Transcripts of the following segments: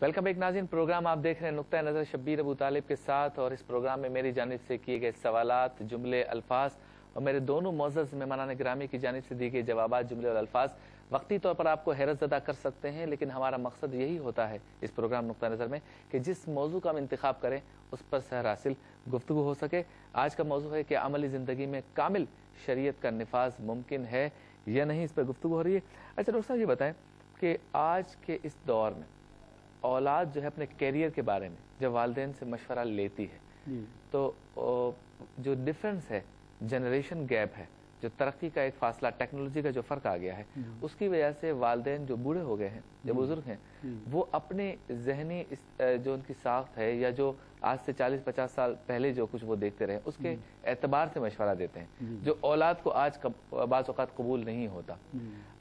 Welcome एक नाज़रीन, programme आप देख रहे हैं नुक्ता नज़र शब्बीर अबू तालिब के साथ। और इस प्रोग्राम में मेरी जानिब से किए गए सवालात, जुमले, अल्फाज और मेरे दोनों मोअज़्ज़ज़ मेहमानान गिरामी की जानिब से दिए गए जवाबात, जुमले और अल्फाज वक्ती तौर पर आपको हैरत ज़दा कर सकते हैं, लेकिन हमारा मकसद यही होता है इस प्रोग्राम नुक्ता नज़र में कि जिस मौजू का हम इंतखाब करें उस पर सहर हासिल गुफ्तगू हो सके। आज का मौजू है कि अमली ज़िंदगी में कामिल शरीयत का निफाज मुमकिन है या नहीं, इस पर गुफ्तगू हो रही है। अच्छा डॉक्टर साहब, ये बताएं कि आज के इस दौर में औलाद जो है अपने कैरियर के बारे में जब वालिदैन से मशवरा लेती है तो जो डिफरेंस है, जनरेशन गैप है, जो तरक्की का एक फासला, टेक्नोलॉजी का जो फ़र्क आ गया है, उसकी वजह से वालिदैन जो बूढ़े हो गए हैं, जो बुज़ुर्ग हैं, वो अपने जहनी जो उनकी साख्त है या जो आज से 40-50 साल पहले जो कुछ वो देखते रहे उसके एतबार से मशवरा देते हैं, जो औलाद को आज बाज़ औक़ात कबूल नहीं होता।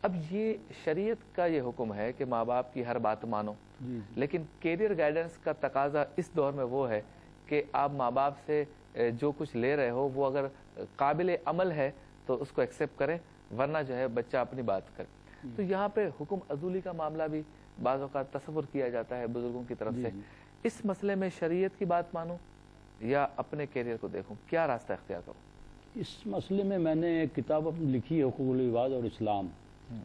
अब ये शरीयत का ये हुक्म है कि माँ बाप की हर बात मानो, लेकिन कैरियर गाइडेंस का तकाजा इस दौर में वो है कि आप माँ बाप से जो कुछ ले रहे हो वो अगर काबिल अमल है तो उसको एक्सेप्ट करें, वरना जो है बच्चा अपनी बात करे। तो यहाँ पे हुक्म अज़ूली का मामला भी बाज़ औक़ात तसव्वुर किया जाता है बुजुर्गों की तरफ से। इस मसले में शरीयत की बात मानूं या अपने कैरियर को देखूं, क्या रास्ता इख्तियार करूं? इस मसले में मैंने एक किताब अपनी लिखी है, हुकूकुल इबाद और इस्लाम,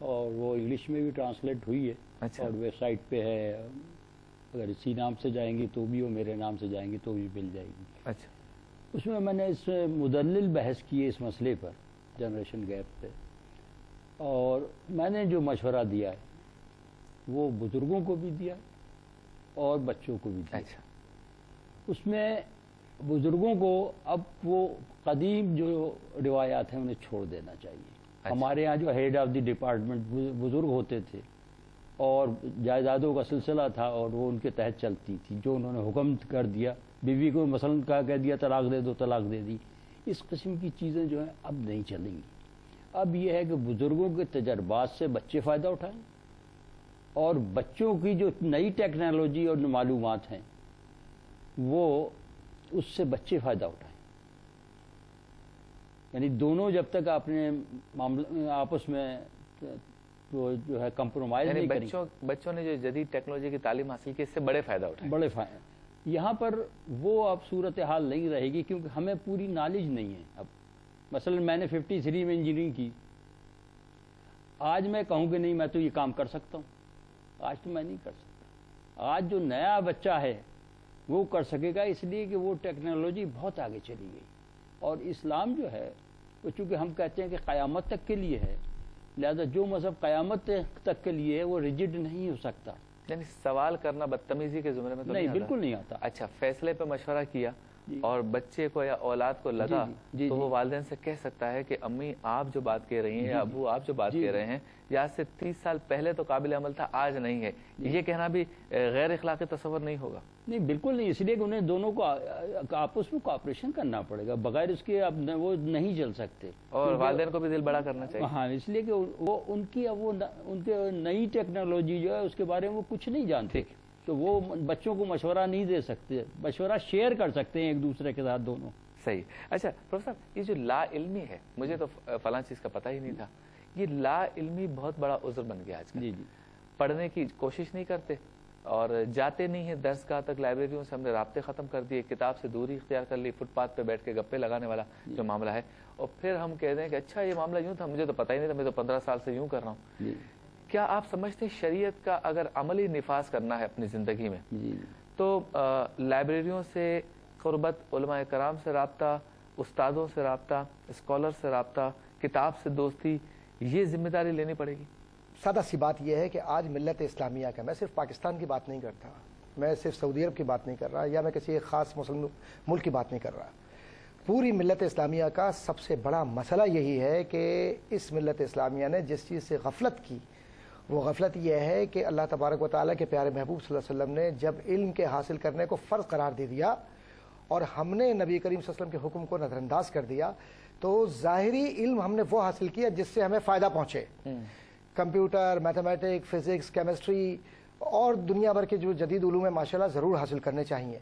और वो इंग्लिश में भी ट्रांसलेट हुई है। अच्छा। और वेबसाइट पे है, अगर इसी नाम से जाएंगी तो भी, और मेरे नाम से जाएंगी तो भी मिल जाएगी। अच्छा। उसमें मैंने इस मुदल्लिल बहस की है इस मसले पर, जनरेशन गैप पे, और मैंने जो मशवरा दिया है वो बुजुर्गों को भी दिया और बच्चों को भी दिया। अच्छा। उसमें बुजुर्गों को अब वो कदीम जो रिवायात हैं उन्हें छोड़ देना चाहिए। अच्छा। हमारे यहाँ जो हेड ऑफ द डिपार्टमेंट बुजुर्ग होते थे और जायदादों का सिलसिला था और वो उनके तहत चलती थी, जो उन्होंने हुक्म कर दिया, बीवी को मसलन कह दिया तलाक दे दो, तलाक दे दी, इस किस्म की चीज़ें जो हैं अब नहीं चलेंगी। अब यह है कि बुजुर्गों के तजर्बात से बच्चे फ़ायदा उठाएं और बच्चों की जो नई टेक्नोलॉजी और मालूमात हैं वो उससे बच्चे फ़ायदा उठाएं। यानी दोनों जब तक अपने मामले आपस में तो जो है कंप्रोमाइज़ नहीं करेंगे, बच्चों ने जो जदीद टेक्नोलॉजी की तालीम हासिल की, इससे बड़े फ़ायदा उठाएं। बड़े फ़ायदा यहाँ पर वो अब सूरत हाल नहीं रहेगी, क्योंकि हमें पूरी नॉलेज नहीं है। अब मसलन मैंने 53 में इंजीनियरिंग की, आज मैं कहूँ कि नहीं मैं तो ये काम कर सकता हूँ, आज तो मैं नहीं कर सकता। आज जो नया बच्चा है वो कर सकेगा, इसलिए कि वो टेक्नोलॉजी बहुत आगे चली गई। और इस्लाम जो है वो चूँकि हम कहते हैं कि क़यामत तक के लिए है, लिहाजा जो मज़हब क़यामत तक के लिए है वो रिजिड नहीं हो सकता। यानी सवाल करना बदतमीजी के ज़ुमरे में तो नहीं, बिल्कुल नहीं आता। अच्छा, फैसले पे मशवरा किया और बच्चे को या औलाद को लगा तो वो वालिदैन से कह सकता है कि अम्मी आप जो बात कह रही हैं या अबू आप जो बात कह रहे हैं, या आज से 30 साल पहले तो काबिल अमल था, आज नहीं है, ये कहना भी गैर इखलाकी तसव्वुर नहीं होगा। नहीं, बिल्कुल नहीं। इसलिए कि उन्हें दोनों को आपस में कोऑपरेशन करना पड़ेगा, बगैर इसके अब वो नहीं चल सकते। और वालिदैन को भी दिल बड़ा करना चाहिए। हाँ, इसलिए कि वो उनकी अब वो उनके नई टेक्नोलॉजी जो है उसके बारे में वो कुछ नहीं जानते, तो वो बच्चों को मशवरा नहीं दे सकते, मशवरा शेयर कर सकते हैं एक दूसरे के साथ दोनों। सही। अच्छा प्रोफेसर, ये जो ला इल्मी है, मुझे तो फलां चीज़ का पता ही नहीं था, ये ला इल्मी बहुत बड़ा उज़्र बन गया आजकल। जी जी। पढ़ने की कोशिश नहीं करते और जाते नहीं है दरसगाह तक, लाइब्रेरियों से हमने राब्ते ख़त्म कर दिए, किताब से दूरी इख्तियार कर ली, फुटपाथ पे बैठ के गप्पे लगाने वाला जो मामला है, और फिर हम कह रहे हैं कि अच्छा ये मामला यूँ था, मुझे तो पता ही नहीं था, मैं तो 15 साल से यूँ कर रहा हूँ। क्या आप समझते हैं शरीयत का अगर अमली निफाज करना है अपनी ज़िंदगी में तो लाइब्रेरियों से क़ुर्बत, उलमा कराम से रब्ता, उस्तादों से रब्ता, स्कॉलर से रब्ता, किताब से दोस्ती, ये जिम्मेदारी लेनी पड़ेगी? सादा सी बात यह है कि आज मिल्लत इस्लामिया का, मैं सिर्फ पाकिस्तान की बात नहीं करता, मैं सिर्फ सऊदी अरब की बात नहीं कर रहा, या मैं किसी एक ख़ास मुस्लिम मुल्क की बात नहीं कर रहा, पूरी मिल्लत इस्लामिया का सबसे बड़ा मसला यही है कि इस मिल्लत इस्लामिया ने जिस चीज़ से गफलत की, वो गफलत यह है कि अल्लाह तबारक व तआला के प्यारे महबूब सल्लल्लाहु अलैहि वसल्लम ने जब इल्म के हासिल करने को फ़र्ज़ करार दे दिया और हमने नबी करीम सल्लल्लाहु अलैहि वसल्लम के हुक्म को नज़रअंदाज कर दिया, तो ज़ाहिरी इल्म हमने वो हासिल किया जिससे हमें फ़ायदा पहुँचे। कंप्यूटर, मैथमेटिक्स, फ़िज़िक्स, केमिस्ट्री और दुनिया भर के जो जदीद उलूम है माशाल्लाह ज़रूर हासिल करने चाहिए,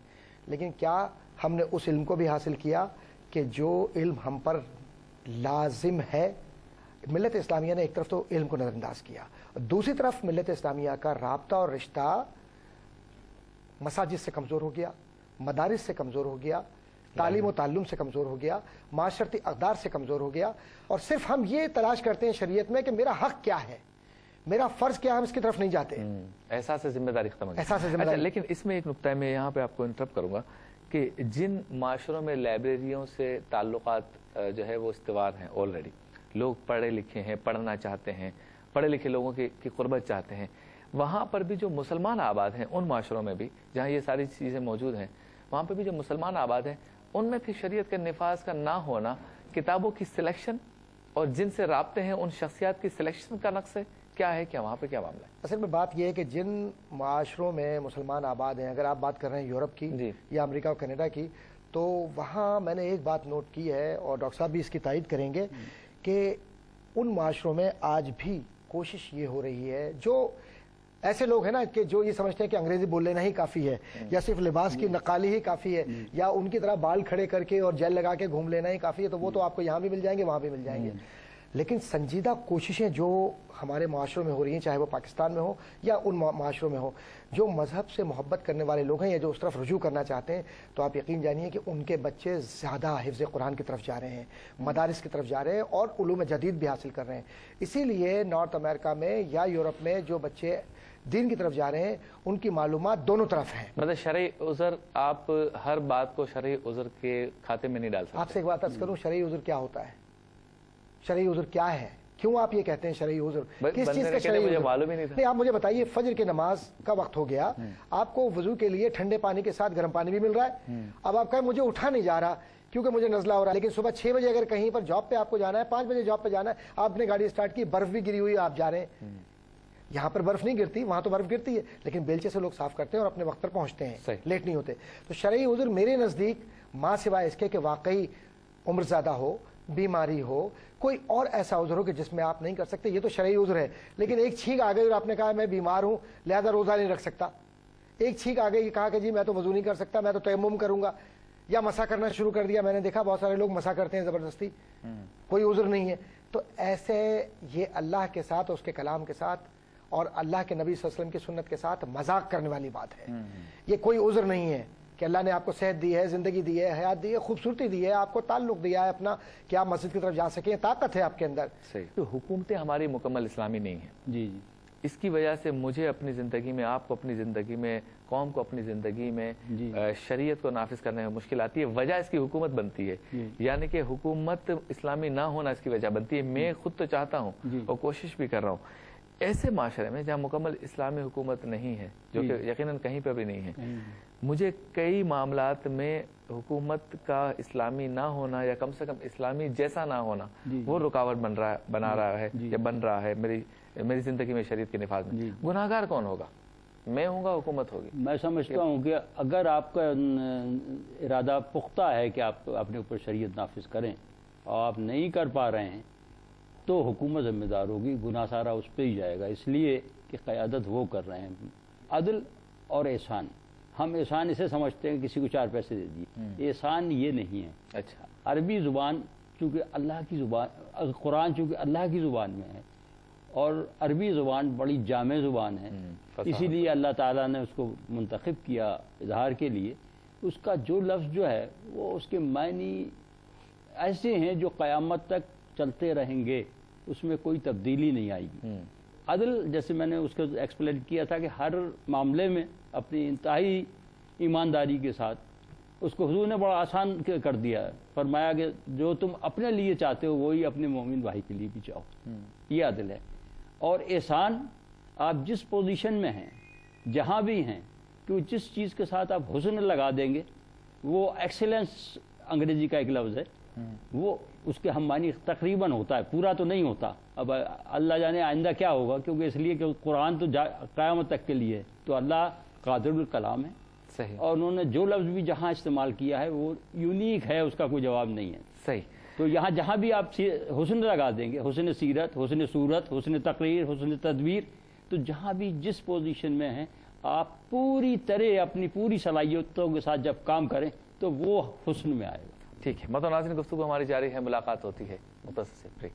लेकिन क्या हमने उस इल्म को भी हासिल किया कि जो इल्म हम पर लाजिम है? मिल्लत इस्लामिया ने एक तरफ तो इल्म को नज़रअंदाज किया, दूसरी तरफ मिल्लत इस्लामिया का राब्ता और रिश्ता मसाजिद से कमज़ोर हो गया, मदारिस से कमज़ोर हो गया, तालीम व ताल्लुम से कमज़ोर हो गया, माशरती अक़दार से कमज़ोर हो गया। और सिर्फ हम ये तलाश करते हैं शरीयत में कि मेरा हक़ क्या है, मेरा फ़र्ज़ क्या है, हम इसकी तरफ नहीं जाते। एहसास जिम्मेदारी खत्म हो गई। एहसास जिम्मेदारी। अच्छा, लेकिन इसमें एक नुक्ता मैं यहाँ पे आपको इंटरप्ट करूँगा कि जिन माशरों में लाइब्रेरियों से ताल्लुकात जो है वो इस्तेवार हैं, ऑलरेडी लोग पढ़े लिखे हैं, पढ़ना चाहते हैं, पढ़े लिखे लोगों की कुर्बत चाहते हैं, वहाँ पर भी जो मुसलमान आबाद हैं उन माशरों में भी जहाँ ये सारी चीज़ें मौजूद हैं, वहाँ पर भी जो मुसलमान आबाद हैं उनमें फिर शरीयत के निफाज का ना होना, किताबों की सिलेक्शन और जिनसे राब्ते हैं उन शख्सियात की सिलेक्शन का नक्श है, क्या है, क्या वहाँ पे क्या मामला है? असल में बात यह है कि जिन माशरों में मुसलमान आबाद हैं, अगर आप बात कर रहे हैं यूरोप की या अमेरिका और कनाडा की, तो वहाँ मैंने एक बात नोट की है और डॉक्टर साहब भी इसकी तायद करेंगे कि उन माशरों में आज भी कोशिश ये हो रही है, जो ऐसे लोग हैं ना कि जो ये समझते हैं कि अंग्रेजी बोल लेना ही काफ़ी है या सिर्फ लिबास की नकाली ही काफ़ी है या उनकी तरह बाल खड़े करके और जेल लगा के घूम लेना ही काफ़ी है, तो वो तो आपको यहाँ भी मिल जाएंगे, वहाँ भी मिल जाएंगे। लेकिन संजीदा कोशिशें जो हमारे माशरों में हो रही हैं, चाहे वो पाकिस्तान में हो या उन माशरों में हो, जो मज़हब से मोहब्बत करने वाले लोग हैं या जो उस तरफ रुजू करना चाहते हैं, तो आप यकीन जानिए कि उनके बच्चे ज़्यादा हिफ्ज़ कुरान की तरफ जा रहे हैं, मदारिस की तरफ जा रहे हैं और उलूम जदीद भी हासिल कर रहे हैं। इसीलिए नॉर्थ अमेरिका में या यूरोप में जो बच्चे दीन की तरफ जा रहे हैं, उनकी मालूमात दोनों तरफ हैं। मतलब शरई उज़र, आप हर बात को शरई उज़र के खाते में नहीं डाल सकते। आपसे एक बात अर्ज़ करूँ, शरई उज़र क्या होता है? शरई उज़र क्या है? क्यों आप ये कहते हैं शरई उज़र? किस चीज़ का शरई उज़र? मालूम ही नहीं था। नहीं, आप मुझे बताइए, फजर की नमाज का वक्त हो गया, आपको वजू के लिए ठंडे पानी के साथ गर्म पानी भी मिल रहा है, अब आप कहें मुझे उठा नहीं जा रहा क्योंकि मुझे नज़ला हो रहा है, लेकिन सुबह 6 बजे अगर कहीं पर जॉब पे आपको जाना है, 5 बजे जॉब पे जाना है, आपने गाड़ी स्टार्ट की, बर्फ भी गिरी हुई है, आप जा रहे हैं, यहाँ पर बर्फ नहीं गिरती, वहां तो बर्फ गिरती है, लेकिन बेलचे से लोग साफ करते हैं और अपने वक्त पर पहुंचते हैं, लेट नहीं होते। तो शरई उज़र मेरे नज़दीक माँ सिवाय इसके कि वाकई उम्र ज़्यादा हो, बीमारी हो, कोई और ऐसा उज़र हो कि जिसमें आप नहीं कर सकते, ये तो शरई उज़र है। लेकिन एक छींक आ गई और आपने कहा मैं बीमार हूं लिहाजा रोज़ा नहीं रख सकता, एक छींक आ गई, कहा कि जी मैं तो वज़ू नहीं कर सकता, मैं तो तयम्मुम करूंगा, या मसा करना शुरू कर दिया। मैंने देखा बहुत सारे लोग मसा करते हैं ज़बरदस्ती, कोई उज़र नहीं है। तो ऐसे ये अल्लाह के साथ, उसके कलाम के साथ और अल्लाह के नबी सल्लल्लाहु अलैहि वसल्लम की सुन्नत के साथ मजाक करने वाली बात है। ये कोई उज़र नहीं है कि अल्लाह ने आपको सेहत दी है, ज़िंदगी दी है, हयात दी है, खूबसूरती दी है, आपको ताल्लुक दिया है अपना कि आप मस्जिद की तरफ जा सकें, ताकत है आपके अंदर। सही। तो हुकूमतें हमारी मुकम्मल इस्लामी नहीं है जी जी। इसकी वजह से मुझे अपनी ज़िंदगी में, आपको अपनी ज़िंदगी में, कौम को अपनी ज़िंदगी में शरीयत को नाफिज करने में मुश्किल आती है। वजह इसकी हुकूमत बनती है, यानी कि हुकूमत इस्लामी ना होना इसकी वजह बनती है। मैं खुद तो चाहता हूँ और कोशिश भी कर रहा हूँ, ऐसे माशरे में जहाँ मुकम्मल इस्लामी हुकूमत नहीं है, जो कि यकीनन कहीं पर भी नहीं है, मुझे कई मामलात में हुकूमत का इस्लामी ना होना या कम से कम इस्लामी जैसा ना होना वो रुकावट बना रहा है या बन रहा है मेरी जिंदगी में शरीयत के निफाज में। गुनाहगार कौन होगा? मैं हूँगा, हुकूमत होगी? मैं समझता हूँ कि अगर आपका इरादा पुख्ता है कि आप अपने ऊपर शरीयत नाफिज करें और आप नहीं कर पा रहे हैं, तो हुकूमत जिम्मेदार होगी, गुनाह सारा उस पर ही जाएगा, इसलिए कि क़यादत वो कर रहे हैं। अदल और एहसान, हम एहसान इसे समझते हैं किसी को 4 पैसे दे दिए, एहसान ये नहीं है। अच्छा, अरबी ज़ुबान चूँकि अल्लाह की ज़ुबान, कुरान चूँकि अल्लाह की ज़ुबान में है और अरबी ज़ुबान बड़ी जामे ज़ुबान है, इसीलिए अल्लाह ताला ने उसको मुंतखब किया इजहार के लिए। उसका जो लफ्ज़ जो है वो उसके मायनी ऐसे हैं जो क़यामत तक चलते रहेंगे, उसमें कोई तब्दीली नहीं आएगी। अदल, जैसे मैंने उसको एक्सप्लेन किया था कि हर मामले में अपनी इंतहाई ईमानदारी के साथ, उसको हुजूर ने बड़ा आसान कर दिया है, फरमाया कि जो तुम अपने लिए चाहते हो वही अपने मोमिन भाई के लिए भी चाहो, ये अदल है। और एहसान, आप जिस पोजीशन में हैं, जहाँ भी हैं, तो जिस चीज़ के साथ आप हुस्न लगा देंगे, वो एक्सीलेंस अंग्रेजी का एक लफ्ज़ है, वो उसके हम मानी तकरीबन होता है, पूरा तो नहीं होता। अब अल्लाह जाने आइंदा क्या होगा, क्योंकि इसलिए कि कुरान तो क़यामत तक के लिए है, तो अल्लाह कादिरुल कलाम है। सही। और उन्होंने जो लफ्ज़ भी जहाँ इस्तेमाल किया है वो यूनिक है, उसका कोई जवाब नहीं है। सही। तो यहाँ जहाँ भी आप हुस्न लगा देंगे, हुस्न सीरत, हुस्न सूरत, हुस्न तकरीर, हुस्न तदबीर, तो जहाँ भी जिस पोजीशन में हैं, आप पूरी तरह अपनी पूरी सलाहियतों के साथ जब काम करें तो वो हुस्न में आएगा। ठीक है, मतलब नाज़रीन, गुफ्तगू हमारी जारी है, मुलाकात होती है मुख्तसर से ब्रेक।